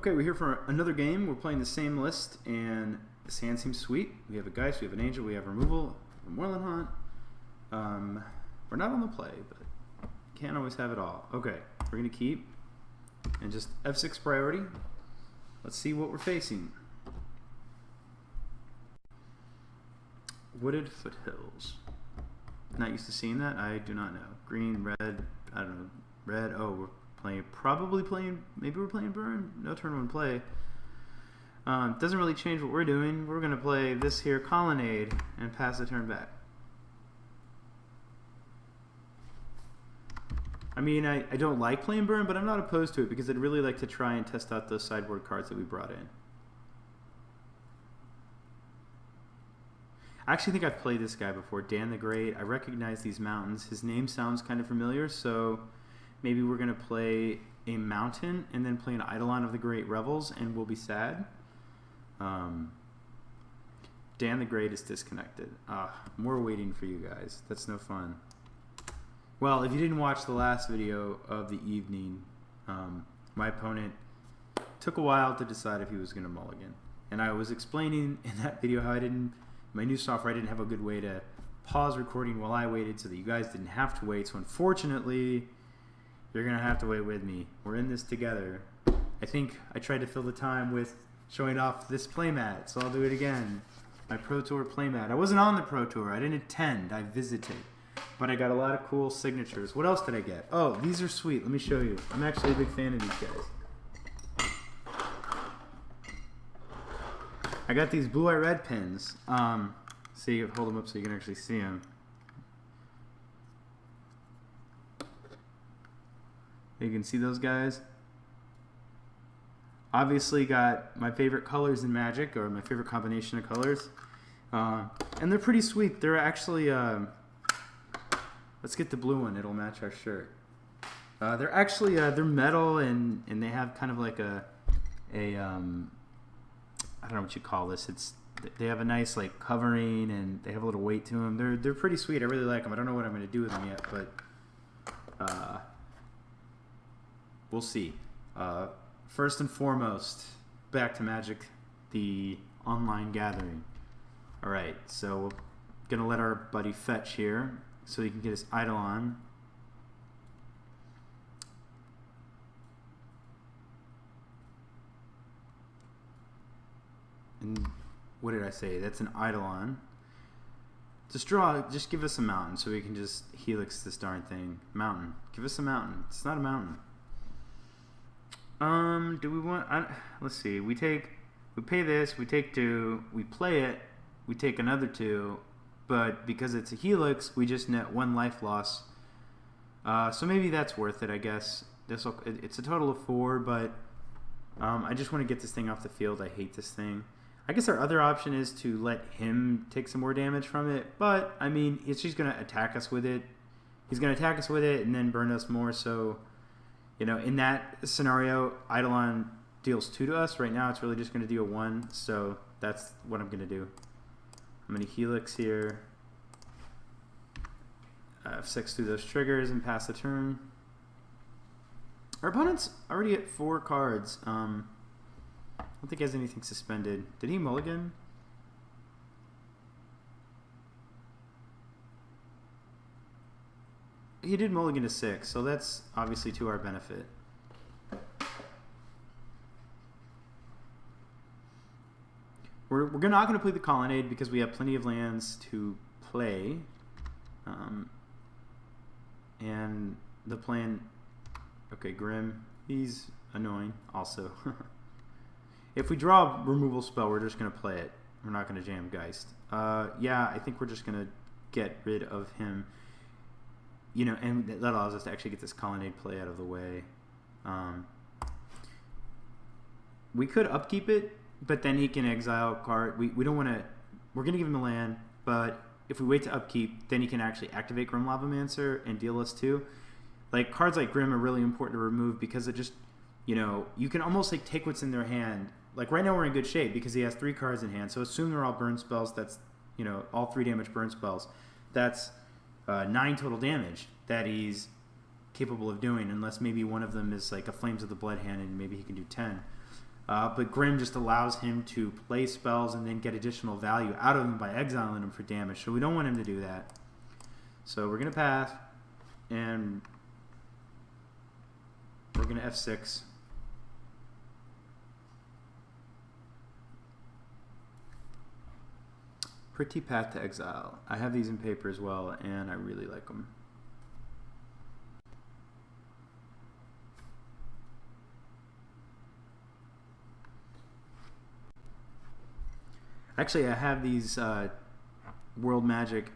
Okay, we're here for another game. We're playing the same list, and this hand seems sweet. We have a Geist, we have an Angel, we have removal, a Moorland Haunt. We're not on the play, but can't always have it all. Okay, we're going to keep, and just F6 priority. Let's see what we're facing. Wooded Foothills. Not used to seeing that. I do not know. Green, red, I don't know. Red, oh, we're playing, probably playing, maybe we're playing burn. No turn one play. Doesn't really change what we're doing. We're going to play this here Colonnade and pass the turn back. I mean, I don't like playing burn, but I'm not opposed to it because I'd really like to try and test out those sideboard cards that we brought in. I actually think I've played this guy before, Dan the Great. I recognize these mountains. His name sounds kind of familiar, so maybe we're going to play a mountain and then play an Eidolon of the Great Revels, and we'll be sad. Dan the Great is disconnected. More waiting for you guys. That's no fun. Well, if you didn't watch the last video of the evening, my opponent took a while to decide if he was going to mulligan. And I was explaining in that video how my new software, I didn't have a good way to pause recording while I waited so that you guys didn't have to wait. So unfortunately, you're going to have to wait with me. We're in this together. I think I tried to fill the time with showing off this playmat, so I'll do it again. My Pro Tour playmat. I wasn't on the Pro Tour. I didn't attend. I visited. But I got a lot of cool signatures. What else did I get? Oh, these are sweet. Let me show you. I'm actually a big fan of these guys. I got these blue eye red pins. See, hold them up so you can actually see them. You can see those guys. Obviously got my favorite colors in Magic, or my favorite combination of colors. And they're pretty sweet. They're actually, let's get the blue one. It'll match our shirt. They're actually, they're metal, and they have kind of like I don't know what you call this. They have a nice like covering, and they have a little weight to them. They're pretty sweet. I really like them. I don't know what I'm going to do with them yet, but we'll see. First and foremost, back to Magic, the online gathering. All right, so we're gonna let our buddy fetch here, so he can get his Eidolon. And what did I say? That's an Eidolon. Just give us a mountain so we can just helix this darn thing. Mountain. Give us a mountain. It's not a mountain. Do we want... let's see. We pay this, we take 2, we play it, we take another 2, but because it's a helix, we just net 1 life loss. So maybe that's worth it, I guess. It's a total of 4, but I just want to get this thing off the field. I hate this thing. I guess our other option is to let him take some more damage from it, but I mean, it's just going to attack us with it. He's going to attack us with it and then burn us more, so, you know, in that scenario, Eidolon deals 2 to us. Right now, it's really just going to deal 1, so that's what I'm going to do. I'm going to helix here, F6 through those triggers and pass the turn. Our opponent's already at 4 cards. I don't think he has anything suspended. Did he mulligan? He did mulligan to 6, so that's obviously to our benefit. We're not going to play the Colonnade because we have plenty of lands to play. And the plan... Okay, Grim. He's annoying also. If we draw a removal spell, we're just going to play it. We're not going to jam Geist. Yeah, I think we're just going to get rid of him. You know, and that allows us to actually get this Colonnade play out of the way. We could upkeep it, but then he can exile card. We don't want to... We're going to give him a land, but if we wait to upkeep, then he can actually activate Grim Lavamancer and deal us 2. Like, cards like Grim are really important to remove because it just... You know, you can almost like take what's in their hand. Like right now we're in good shape because he has 3 cards in hand. So assume they're all burn spells. That's, you know, all 3 damage burn spells. That's 9 total damage that he's capable of doing, unless maybe one of them is like a Flames of the Blood hand and maybe he can do 10. But Grim just allows him to play spells and then get additional value out of them by exiling them for damage. So we don't want him to do that. So we're going to path, and we're going to F6. Pretty Path to Exile. I have these in paper as well, and I really like them. Actually, I have these World Magic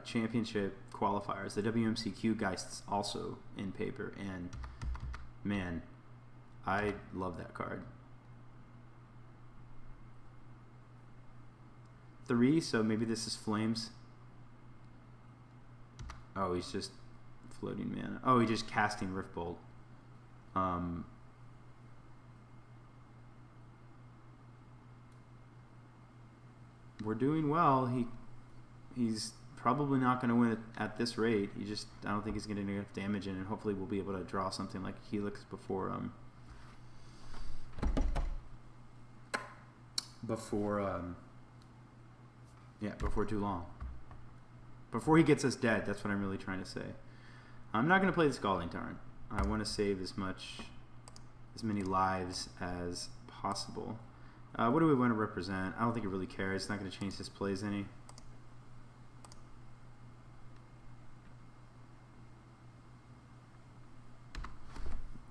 Championship qualifiers, the WMCQ Geists, also in paper, and man, I love that card. 3, so maybe this is Flames. Oh, he's just floating mana. Oh, he's just casting Riftbolt. We're doing well. He's probably not going to win at this rate. I don't think he's going to get enough damage in, and hopefully we'll be able to draw something like Helix before too long. Before he gets us dead, that's what I'm really trying to say. I'm not going to play the Scalding Tarn. I want to save as many lives as possible. What do we want to represent? I don't think it really cares. It's not going to change his plays any.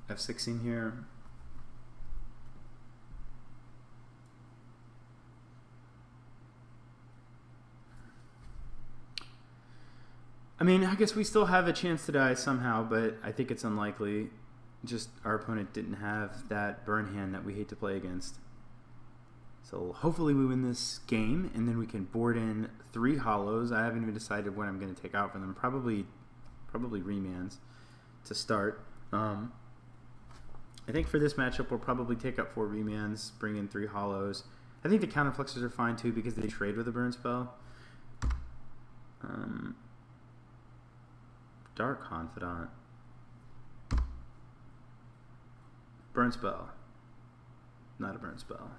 F16 here. I mean, I guess we still have a chance to die somehow, but I think it's unlikely. Just our opponent didn't have that burn hand that we hate to play against. So hopefully we win this game, and then we can board in 3 Hallows. I haven't even decided what I'm going to take out from them. Probably Remands to start. I think for this matchup, we'll probably take out 4 Remands, bring in 3 Hallows. I think the Counterfluxes are fine too because they trade with a burn spell. Dark Confidant. Burn spell. Not a burn spell.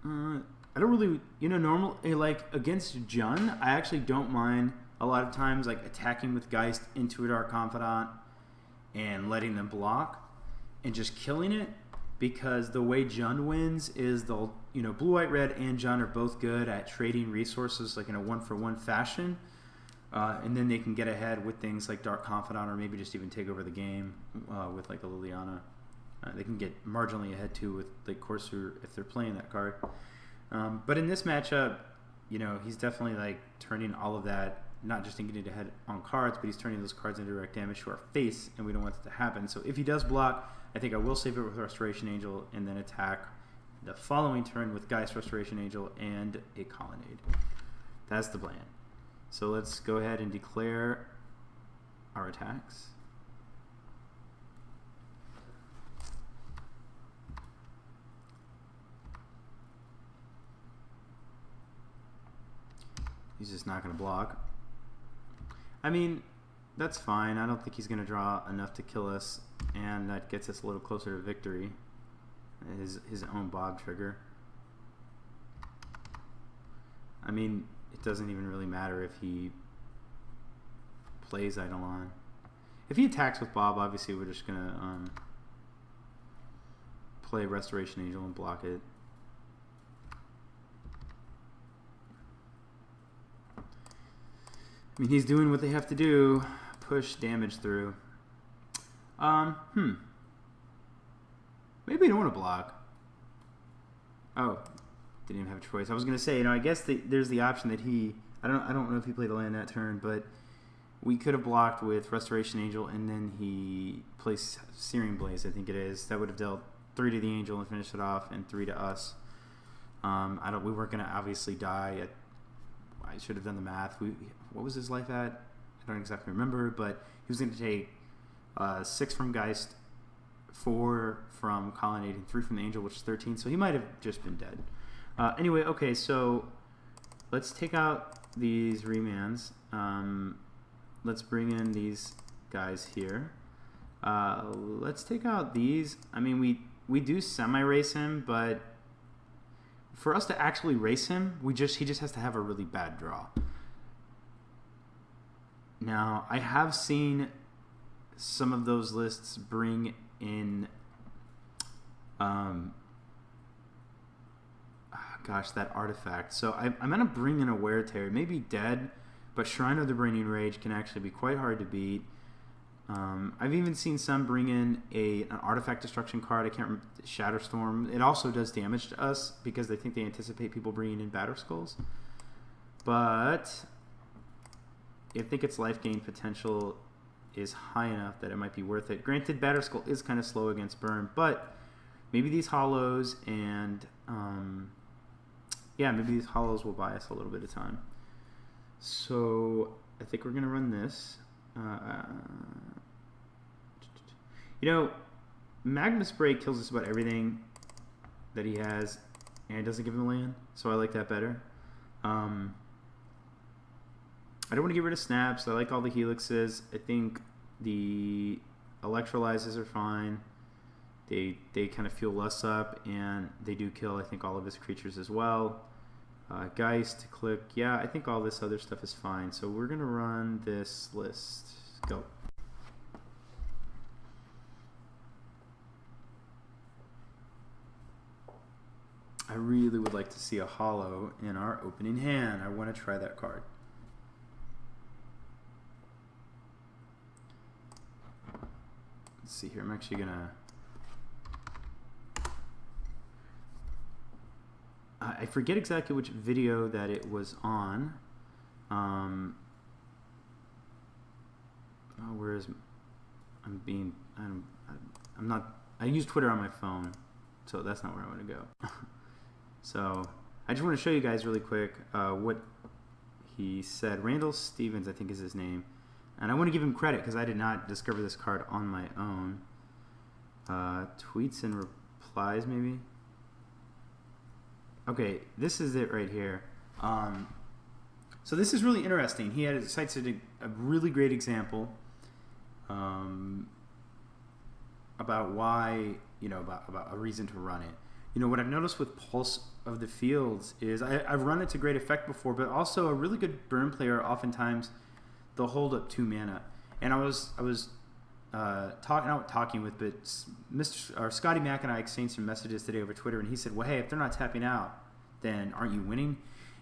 I don't really, like against Jun, I actually don't mind a lot of times like attacking with Geist into a Dark Confidant and letting them block and just killing it, because the way Jun wins is they'll, blue, white, red, and Jun are both good at trading resources like in a 1-for-1 fashion, and then they can get ahead with things like Dark Confidant or maybe just even take over the game with like a Liliana. They can get marginally ahead too with like Corsair if they're playing that card. But in this matchup, he's definitely like turning all of that, not just in getting ahead on cards, but he's turning those cards into direct damage to our face, and we don't want that to happen. So if he does block, I think I will save it with Restoration Angel and then attack the following turn with Geist, Restoration Angel, and a Colonnade. That's the plan. So let's go ahead and declare our attacks. He's just not going to block. I mean, that's fine. I don't think he's going to draw enough to kill us, and that gets us a little closer to victory. His own Bob trigger. I mean, it doesn't even really matter if he plays Eidolon. If he attacks with Bob, obviously we're just going to play Restoration Angel and block it. I mean, he's doing what they have to do. Push damage through. Maybe I don't want to block. Oh, didn't even have a choice. I was going to say, I guess there's the option that I don't know if he played a land that turn, but we could have blocked with Restoration Angel, and then he plays Searing Blaze, I think it is. That would have dealt 3 to the Angel and finished it off, and 3 to us. We weren't going to obviously die. I should have done the math. What was his life at? I don't exactly remember, but he was going to take 6 from Geist, 4 from Colonnade, and 3 from the Angel, which is 13. So he might have just been dead. Anyway, okay, so let's take out these Remands. Let's bring in these guys here. Let's take out these. I mean, we do semi-race him, but for us to actually race him, he just has to have a really bad draw. Now, I have seen some of those lists bring in, that artifact. So I'm going to bring in a Wear Tear. Maybe dead, but Shrine of the Burning Rage can actually be quite hard to beat. I've even seen some bring in an artifact destruction card. I can't remember, Shatterstorm. It also does damage to us because they think they anticipate people bringing in Batterskulls. But I think its life gain potential is high enough that it might be worth it. Granted, Batterskull is kind of slow against burn, but maybe these hollows and maybe these hollows will buy us a little bit of time. So I think we're gonna run this. Magma Spray kills us about everything that he has, and it doesn't give him land, so I like that better. I don't want to get rid of snaps. I like all the helixes. I think the electrolyzes are fine. They kind of fuel us up, and they do kill, I think, all of his creatures as well. Geist, Clique, yeah, I think all this other stuff is fine. So we're going to run this list. Go. I really would like to see a hollow in our opening hand. I want to try that card. Let's see here. I'm actually going to... I forget exactly which video that it was on. Where is... I'm not... I use Twitter on my phone, so that's not where I want to go. So I just want to show you guys really quick what he said. Randall Stevens, I think is his name. And I want to give him credit because I did not discover this card on my own. Tweets and replies, maybe. Okay, this is it right here. So this is really interesting. He had cites a really great example about why, about a reason to run it. What I've noticed with Pulse of the Fields is I've run it to great effect before, but also a really good burn player, oftentimes they'll hold up 2 mana. And I was talking with, but Scotty Mack and I exchanged some messages today over Twitter, and he said, well, hey, if they're not tapping out, then aren't you winning?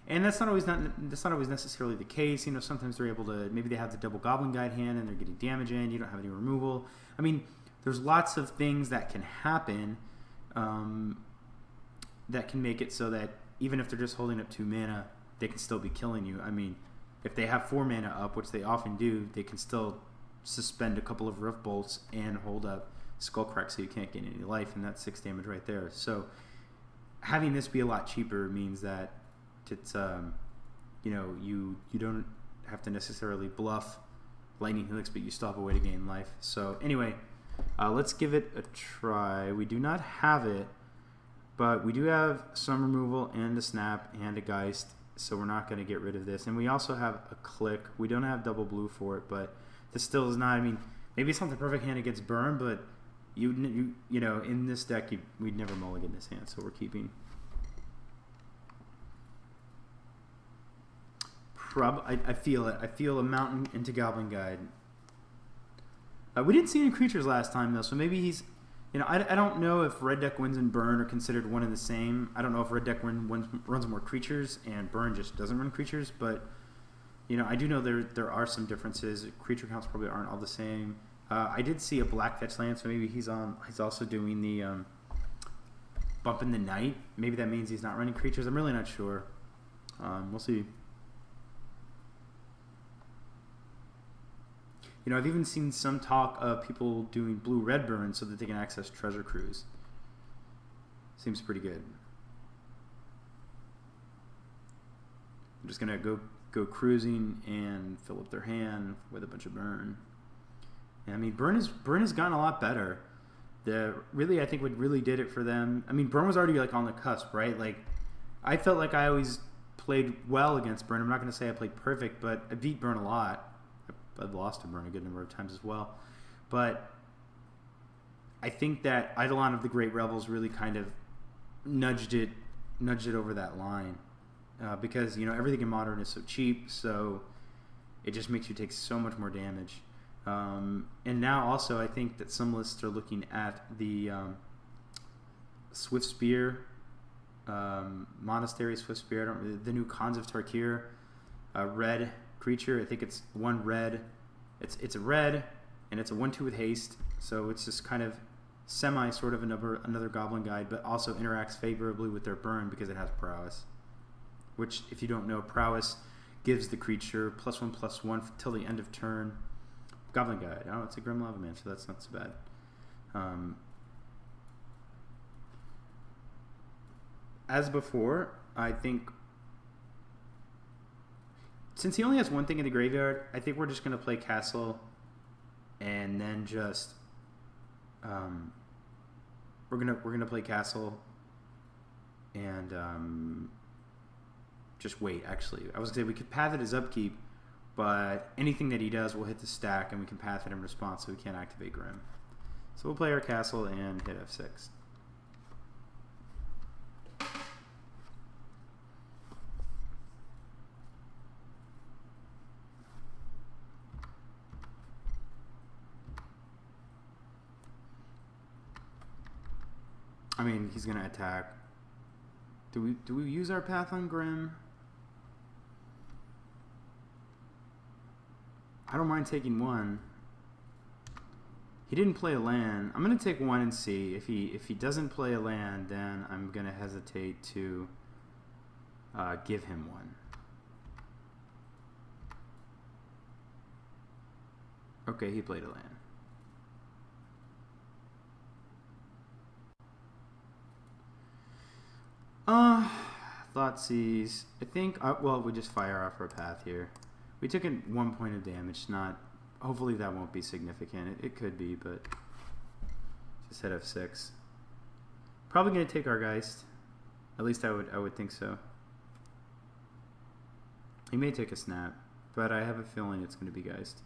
And that's not always necessarily the case. Sometimes they're able to, maybe they have the double Goblin Guide hand and they're getting damage in, you don't have any removal. I mean, there's lots of things that can happen that can make it so that even if they're just holding up 2 mana, they can still be killing you. I mean, if they have 4 mana up, which they often do, they can still suspend a couple of Rift Bolts and hold up Skullcrack so you can't gain any life, and that's 6 damage right there. So having this be a lot cheaper means that it's you don't have to necessarily bluff Lightning Helix, but you still have a way to gain life. So anyway, let's give it a try. We do not have it, but we do have some removal and a snap and a Geist, so we're not going to get rid of this. And we also have a Clique. We don't have double blue for it, but this still is not, I mean, maybe it's not the perfect hand against burn, but in this deck, we'd never mulligan this hand, so we're keeping. I feel it. I feel a mountain into Goblin Guide. We didn't see any creatures last time, though, so maybe he's... I don't know if red deck wins and burn are considered one and the same. I don't know if red deck runs more creatures and burn just doesn't run creatures, but I do know there are some differences. Creature counts probably aren't all the same. I did see a black fetch land, so maybe he's also doing the bump in the night. Maybe that means he's not running creatures. I'm really not sure. We'll see. I've even seen some talk of people doing blue-red burn so that they can access Treasure Cruise. Seems pretty good. I'm just gonna go cruising and fill up their hand with a bunch of burn. And, I mean, burn has gotten a lot better. I think what really did it for them. I mean, burn was already on the cusp, right? Like, I felt like I always played well against burn. I'm not gonna say I played perfect, but I beat burn a lot. I've lost to burn a good number of times as well. But I think that Eidolon of the Great Revels really kind of nudged it over that line, because everything in Modern is so cheap, so it just makes you take so much more damage. And now also I think that some lists are looking at the Swift Spear, Monastery Swift Spear. The new Khans of Tarkir, red creature. I think it's 1 red. It's a red, and it's a 1/2 with haste. So it's just kind of sort of another Goblin Guide, but also interacts favorably with their burn because it has prowess. Which, if you don't know, prowess gives the creature +1/+1 till the end of turn. Goblin Guide. Oh, it's a Grim Lava Man, so that's not so bad. As before, I think since he only has one thing in the graveyard, I think we're just going to play Castle, and then just we're gonna play Castle, and just wait. Actually, I was gonna say we could path it as upkeep, but anything that he does will hit the stack, and we can path it in response, so we can't activate Grim. So we'll play our Castle and hit F6. I mean, he's gonna attack. Do we use our path on Grim? I don't mind taking 1. He didn't play a land. I'm gonna take 1 and see if he doesn't play a land. Then I'm gonna hesitate to give him 1. Okay, he played a land. Thoughtseize. I think, well, we just fire off our path here. We took 1 point of damage. Hopefully that won't be significant. It could be, but just hit F6. Probably going to take our Geist. At least I would think so. He may take a Snap, but I have a feeling it's going to be Geist.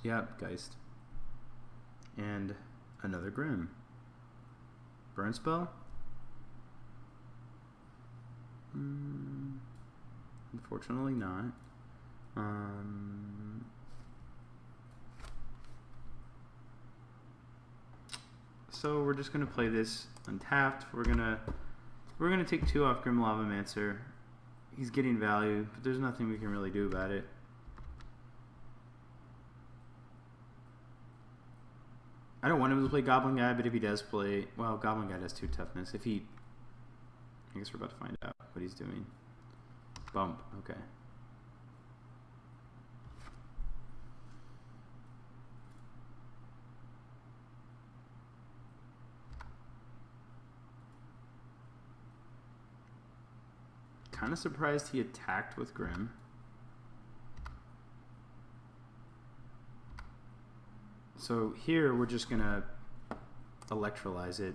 Yep, Geist. And another Grim. Burn spell? Unfortunately not. So we're just gonna play this untapped. We're gonna take 2 off Grim Lavamancer. He's getting value, but there's nothing we can really do about it. I don't want him to play Goblin Guy, but if he does play... Well, Goblin Guy has 2 toughness. If he... I guess we're about to find out what he's doing. Bump. Okay. Kind of surprised he attacked with Grim. So here we're just gonna electrolyze it.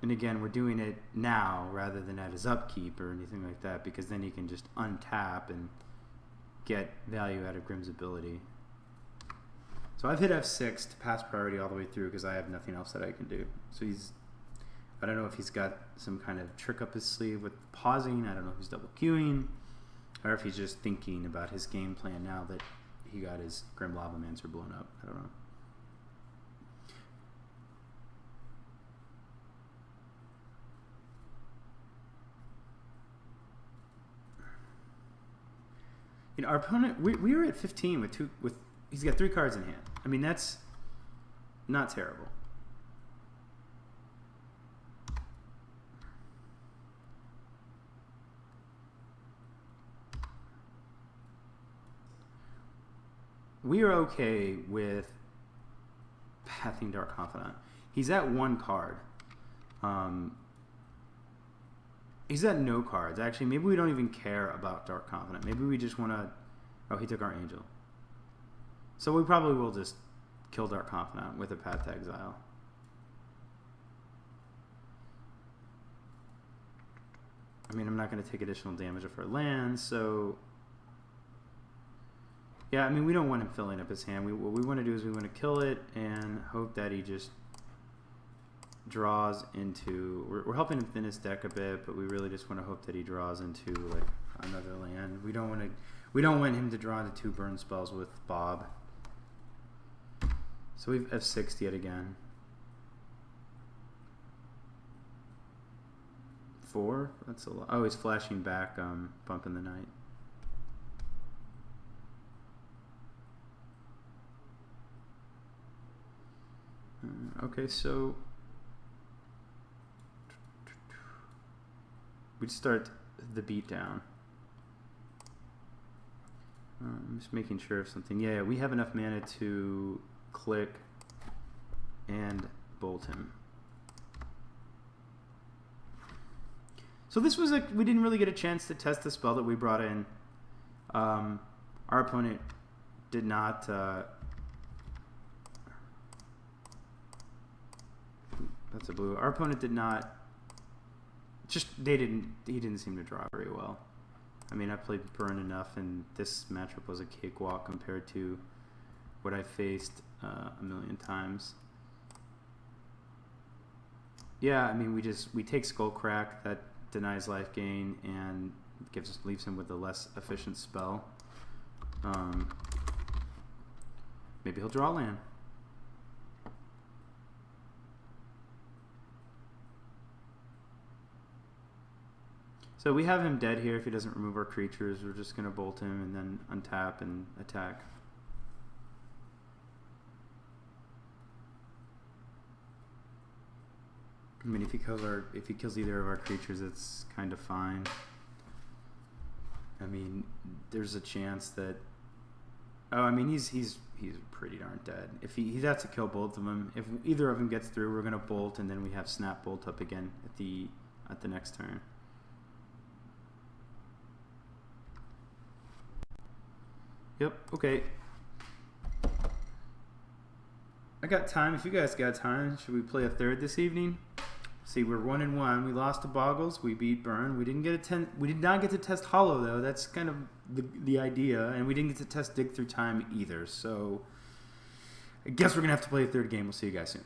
And again, we're doing it now rather than at his upkeep or anything like that, because then he can just untap and get value out of Grim's ability. So I've hit F6 to pass priority all the way through because I have nothing else that I can do. So he's... I don't know if he's got some kind of trick up his sleeve with pausing. I don't know if he's double queuing, or if he's just thinking about his game plan now that he got his Grim Lavamancer blown up. I don't know. You know, our opponent, we were at 15 with he's got 3 cards in hand. I mean, that's not terrible. We are okay with pathing Dark Confidant. He's at 1 card. He's at no cards. Actually, maybe we don't even care about Dark Confidant. Maybe we just want to... Oh, he took our Angel. So we probably will just kill Dark Confidant with a Path to Exile. I mean, I'm not going to take additional damage off our land, so... Yeah, I mean, we don't want him filling up his hand. What we want to do is we want to kill it and hope that he just draws into... We're helping him thin his deck a bit, but we really just want to hope that he draws into, like, another land. We don't want him to draw into 2 burn spells with Bob. So we've F6'd yet again. 4? That's a lot. Oh, he's flashing back, Bump in the Night. Okay, so we'd start the beatdown. I'm just making sure of something. Yeah, we have enough mana to click and bolt him. So this was we didn't really get a chance to test the spell that we brought in. Our opponent did not. That's a blue. Our opponent did not. He didn't seem to draw very well. I mean, I played burn enough, and this matchup was a cakewalk compared to what I faced a million times. Yeah, I mean, we take Skullcrack, that denies life gain and leaves him with a less efficient spell. Maybe he'll draw land. So we have him dead here if he doesn't remove our creatures. We're just going to bolt him and then untap and attack. I mean, if he kills either of our creatures, it's kind of fine. I mean, there's a chance that... Oh, I mean, he's pretty darn dead. If he has to kill both of them. If either of them gets through, we're going to bolt, and then we have Snap Bolt up again at the next turn. Yep, okay. I got time. If you guys got time, should we play a third this evening? See, we're 1-1. We lost to Bogles. We beat Burn. We did not get to test Hallow though. That's kind of the idea, and we didn't get to test Dig Through Time either. So I guess we're gonna have to play a third game. We'll see you guys soon.